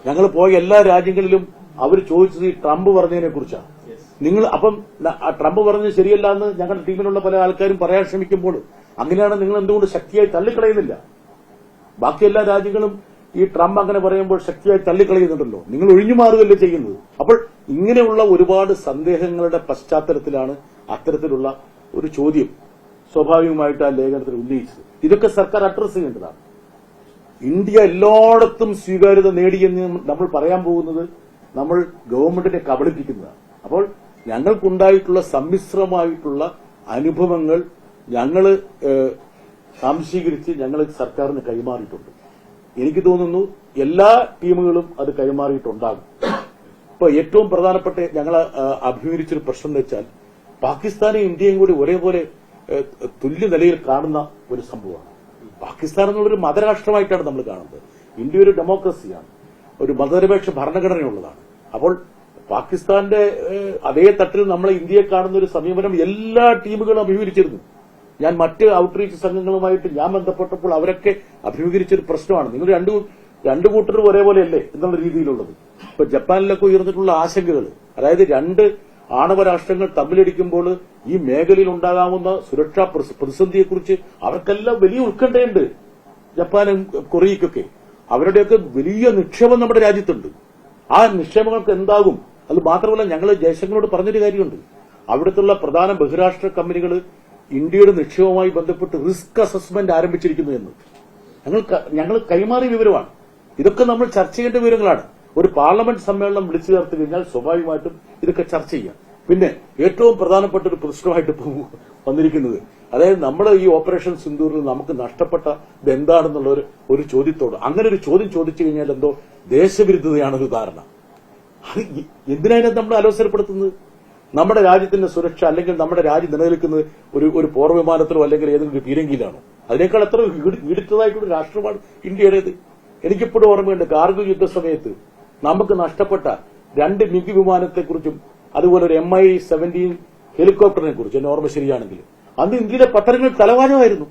ഞങ്ങൾ പോയ എല്ലാ രാജ്യങ്ങളിലും അവർ ചോദിച്ചത് ഈ ട്രംപ് പറഞ്ഞതിനെ കുറിച്ചാണ്. നിങ്ങൾ അപ്പം ട്രംപ് പറഞ്ഞത് ശരിയല്ല എന്ന് ഞങ്ങളുടെ ടീമിലുള്ള പല ആൾക്കാരും പറയാൻ ശ്രമിക്കുമ്പോൾ അങ്ങനെയാണ് നിങ്ങൾ എന്തുകൊണ്ട് ശക്തിയായി തള്ളിക്കളയുന്നില്ല? ബാക്കി എല്ലാ രാജ്യങ്ങളും ഈ ട്രംപ് അങ്ങനെ പറയുമ്പോൾ ശക്തിയായി തള്ളിക്കളയുന്നുണ്ടല്ലോ. നിങ്ങൾ ഒഴിഞ്ഞു മാറുകയല്ലേ ചെയ്യുന്നത്. അപ്പോൾ ഇങ്ങനെയുള്ള ഒരുപാട് സന്ദേഹങ്ങളുടെ പശ്ചാത്തലത്തിലാണ് അത്തരത്തിലുള്ള ഒരു ചോദ്യം സ്വാഭാവികമായിട്ട് ആ ലേഖനത്തിൽ ഉന്നയിച്ചത്. ഇതൊക്കെ സർക്കാർ അഡ്രസ് ചെയ്യേണ്ടതാണ്. ഇന്ത്യ എല്ലായിടത്തും സ്വീകാര്യത നേടിയെന്ന് നമ്മൾ പറയാൻ പോകുന്നത് നമ്മൾ ഗവൺമെന്റിനെ കബളിപ്പിക്കുന്നതാണ്. അപ്പോൾ ഞങ്ങൾക്കുണ്ടായിട്ടുള്ള സമ്മിശ്രമായിട്ടുള്ള അനുഭവങ്ങൾ ഞങ്ങൾ സംശീകരിച്ച് ഞങ്ങൾ സർക്കാരിന് കൈമാറിയിട്ടുണ്ട്. എനിക്ക് തോന്നുന്നു എല്ലാ ടീമുകളും അത് കൈമാറിയിട്ടുണ്ടാകും. ഇപ്പൊ ഏറ്റവും പ്രധാനപ്പെട്ട ഞങ്ങൾ അഭിമുഖീകരിച്ചൊരു പ്രശ്നം എന്ന് വെച്ചാൽ പാകിസ്ഥാനും ഇന്ത്യയും കൂടി ഒരേപോലെ തുല്യ നിലയിൽ കാണുന്ന ഒരു സംഭവമാണ്. പാകിസ്ഥാൻ എന്നുള്ളൊരു മതരാഷ്ട്രമായിട്ടാണ് നമ്മൾ കാണുന്നത്. ഇന്ത്യ ഒരു ഡെമോക്രസിയാണ്, ഒരു മതനിരപേക്ഷ ഭരണഘടനയുള്ളതാണ്. അപ്പോൾ പാകിസ്ഥാന്റെ അതേ തട്ടിൽ നമ്മൾ ഇന്ത്യയെ കാണുന്ന ഒരു സമീപനം എല്ലാ ടീമുകളും അഭിമുഖീകരിച്ചിരുന്നു. ഞാൻ മറ്റ് ഔട്ട്റീച്ച് സംഘങ്ങളുമായിട്ട് ഞാൻ ബന്ധപ്പെട്ടപ്പോൾ അവരൊക്കെ അഭിമുഖീകരിച്ചൊരു പ്രശ്നമാണ്. നിങ്ങൾ രണ്ടു കൂട്ടരും ഒരേപോലെയല്ലേ എന്നുള്ള രീതിയിലുള്ളത്. ഇപ്പൊ ജപ്പാനിലൊക്കെ ഉയർന്നിട്ടുള്ള ആശങ്കകൾ, അതായത് രണ്ട് ആണവ രാഷ്ട്രങ്ങൾ തമ്മിലടിക്കുമ്പോൾ ഈ മേഖലയിൽ ഉണ്ടാകാവുന്ന സുരക്ഷാ പ്രതിസന്ധിയെക്കുറിച്ച് അവർക്കെല്ലാം വലിയ ഉത്കണ്ഠയുണ്ട്. ജപ്പാനും കൊറിയയ്ക്കൊക്കെ അവരുടെയൊക്കെ വലിയ നിക്ഷേപം നമ്മുടെ രാജ്യത്തുണ്ട്. ആ നിക്ഷേപങ്ങൾക്ക് എന്താകും? അത് മാത്രമല്ല, ഞങ്ങൾ ജയശങ്കറോട് പറഞ്ഞൊരു കാര്യമുണ്ട്. അവിടുത്തെ പ്രധാന ബഹിരാഷ്ട്ര കമ്പനികൾ ഇന്ത്യയുടെ നിക്ഷേപവുമായി ബന്ധപ്പെട്ട് റിസ്ക് അസസ്മെന്റ് ആരംഭിച്ചിരിക്കുന്നു എന്ന് ഞങ്ങൾ കൈമാറിയ വിവരമാണ്. ഇതൊക്കെ നമ്മൾ ചർച്ച ചെയ്യേണ്ട വിവരങ്ങളാണ്. ഒരു പാർലമെന്റ് സമ്മേളനം വിളിച്ചു ചേർത്ത് കഴിഞ്ഞാൽ സ്വാഭാവികമായിട്ടും ഇതൊക്കെ ചർച്ച ചെയ്യാം. പിന്നെ ഏറ്റവും പ്രധാനപ്പെട്ട ഒരു പ്രശ്നമായിട്ട് ഇപ്പോൾ വന്നിരിക്കുന്നത്, അതായത് നമ്മൾ ഈ ഓപ്പറേഷൻ സിന്ദൂറിൽ നമുക്ക് നഷ്ടപ്പെട്ട എന്താണെന്നുള്ള ഒരു ചോദ്യത്തോട് അങ്ങനെ ഒരു ചോദ്യം ചോദിച്ചു കഴിഞ്ഞാൽ എന്തോ ദേശവിരുദ്ധതയാണൊരു ധാരണ. എന്തിനാണ് നമ്മൾ അലോസരപ്പെടുത്തുന്നത്? നമ്മുടെ രാജ്യത്തിന്റെ സുരക്ഷ അല്ലെങ്കിൽ നമ്മുടെ രാജ്യം നിലനിൽക്കുന്നത് ഒരു പോർവിമാനത്തിലോ അല്ലെങ്കിൽ ഏതെങ്കിലും ഒരു പീരങ്കിയിലാണോ? അതിനേക്കാൾ എത്ര ഈടുറ്റതായിട്ടുള്ള രാഷ്ട്രമാണ് ഇന്ത്യയുടേത്. എനിക്കിപ്പോഴും ഓർമ്മയുണ്ട്, കാർഗിൽ യുദ്ധസമയത്ത് നമുക്ക് നഷ്ടപ്പെട്ട 2 മിഗ് വിമാനത്തെക്കുറിച്ചും അതുപോലെ ഒരു MI-17 ഹെലികോപ്റ്ററിനെ കുറിച്ച് എന്നെ ഓർമ്മ ശരിയാണെങ്കിൽ അന്ന് ഇന്ത്യയിലെ പത്രങ്ങൾ തലവാചകമായിരുന്നു.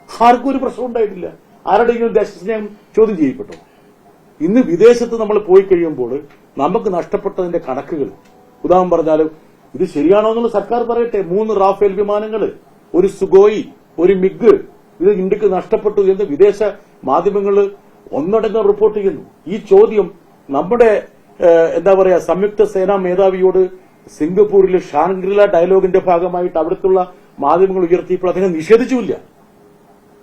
ആർക്കും ഒരു പ്രശ്നം ഉണ്ടായിട്ടില്ല. ആരുടെയെങ്കിലും ദേശസ്നേഹം ചോദ്യം ചെയ്യപ്പെട്ടു. ഇന്ന് വിദേശത്ത് നമ്മൾ പോയി കഴിയുമ്പോൾ നമുക്ക് നഷ്ടപ്പെട്ടതിന്റെ കണക്കുകൾ ഉദാഹരണം പറഞ്ഞാലും ഇത് ശരിയാണോ എന്നുള്ള സർക്കാർ പറയട്ടെ. 3 റാഫേൽ വിമാനങ്ങൾ, ഒരു സുഗോയി, ഒരു മിഗ്, ഇത് ഇന്ത്യക്ക് നഷ്ടപ്പെട്ടു എന്ന് വിദേശ മാധ്യമങ്ങൾ ഒന്നടങ്കം റിപ്പോർട്ട് ചെയ്യുന്നു. ഈ ചോദ്യം നമ്മുടെ സംയുക്ത സേനാ മേധാവിയോട് സിംഗപ്പൂരിലെ ഷാൻഗ്രില ഡയലോഗിന്റെ ഭാഗമായിട്ട് അവിടുത്തുള്ള മാധ്യമങ്ങൾ ഉയർത്തിയപ്പോൾ അദ്ദേഹം നിഷേധിച്ചുമില്ല.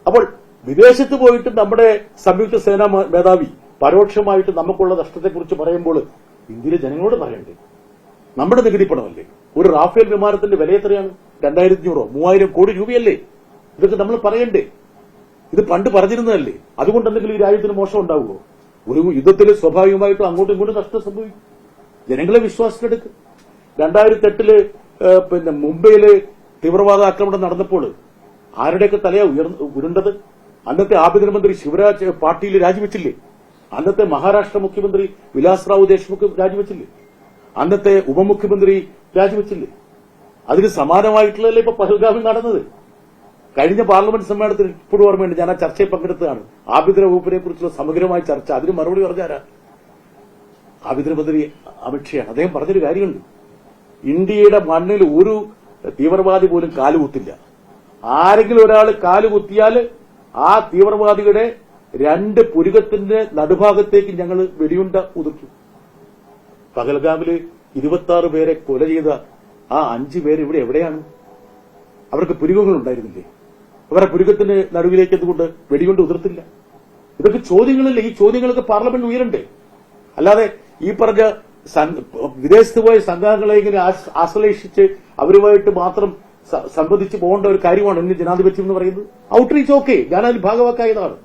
അപ്പോൾ വിദേശത്ത് പോയിട്ട് നമ്മുടെ സംയുക്ത സേനാ മേധാവി പരോക്ഷമായിട്ട് നമുക്കുള്ള നഷ്ടത്തെക്കുറിച്ച് പറയുമ്പോൾ ഇന്ത്യയിലെ ജനങ്ങളോട് പറയണ്ടേ? നമ്മുടെ നികുതി പണമല്ലേ? ഒരു റാഫേൽ വിമാനത്തിന്റെ വില എത്രയാണ്? 2500 3000 കോടി രൂപയല്ലേ? ഇതൊക്കെ നമ്മൾ പറയണ്ടേ? ഇത് പണ്ട് പറഞ്ഞിരുന്നതല്ലേ? അതുകൊണ്ട് എന്തെങ്കിലും ഈ രാജ്യത്തിന് മോശം ഉണ്ടാവുമോ? ഒരു യുദ്ധത്തിൽ സ്വാഭാവികമായിട്ടും അങ്ങോട്ടും ഇങ്ങോട്ടും നഷ്ടം സംഭവിക്കും. ജനങ്ങളെ വിശ്വാസത്തിലെടുക്കും. 2008 മുംബൈയില് തീവ്രവാദ ആക്രമണം നടന്നപ്പോൾ ആരുടെയൊക്കെ തലയാ ഉരുണ്ടത്? അന്നത്തെ ആഭ്യന്തരമന്ത്രി ശിവരാജ് പാട്ടീൽ രാജിവെച്ചില്ലേ? അന്നത്തെ മഹാരാഷ്ട്ര മുഖ്യമന്ത്രി വിലാസ് റാവു ദേശ്മുഖ് രാജിവെച്ചില്ലേ? അന്നത്തെ ഉപമുഖ്യമന്ത്രി രാജിവെച്ചില്ലേ? അതിന് സമാനമായിട്ടുള്ളതല്ലേ ഇപ്പൊ പഹൽഗാമിൽ നടന്നത്? കഴിഞ്ഞ പാർലമെന്റ് സമ്മേളനത്തിൽ ഇപ്പോഴും ഓർമ്മയുണ്ട്, ഞാൻ ആ ചർച്ചയിൽ പങ്കെടുത്തതാണ്. ആഭ്യന്തര വകുപ്പിനെ കുറിച്ചുള്ള സമഗ്രമായ ചർച്ച. അതിന് മറുപടി പറഞ്ഞാരാ? ആഭ്യന്തരമന്ത്രി അമിത്ഷായാണ്. അദ്ദേഹം പറഞ്ഞൊരു കാര്യമുണ്ട്, ഇന്ത്യയുടെ മണ്ണിൽ ഒരു തീവ്രവാദി പോലും കാലുകുത്തില്ല. ആരെങ്കിലും ഒരാൾ കാലുകുത്തിയാൽ ആ തീവ്രവാദിയുടെ 2 പുരുകത്തിന്റെ നടുഭാഗത്തേക്ക് ഞങ്ങൾ വെടിയുണ്ട ഉതിർക്കും. പഹൽഗാമില് 26 പേരെ കൊല ചെയ്ത ആ 5 പേര് ഇവിടെ എവിടെയാണ്? അവർക്ക് പുരുകങ്ങൾ ഉണ്ടായിരുന്നില്ലേ? അവരുടെ പുരുകത്തിന് നടുവിലേക്ക് എന്തുകൊണ്ട് വെടികൊണ്ട് ഉതിർത്തില്ല? ഇതൊക്കെ ചോദ്യങ്ങളല്ലേ? ഈ ചോദ്യങ്ങളൊക്കെ പാർലമെന്റ് ഉയരണ്ടേ? അല്ലാതെ ഈ പറഞ്ഞ വിദേശത്ത് പോയ സംഘങ്ങളെ ഇങ്ങനെ ആശ്ലേഷിച്ച് അവരുമായിട്ട് മാത്രം സംബന്ധിച്ച് പോകേണ്ട ഒരു കാര്യമാണ് ഇന്ന് ജനാധിപത്യം എന്ന് പറയുന്നത്. ഔട്ട്റീച്ച് ഓക്കെ, ഞാനതിൽ ഭാഗവാക്കായതാണ്.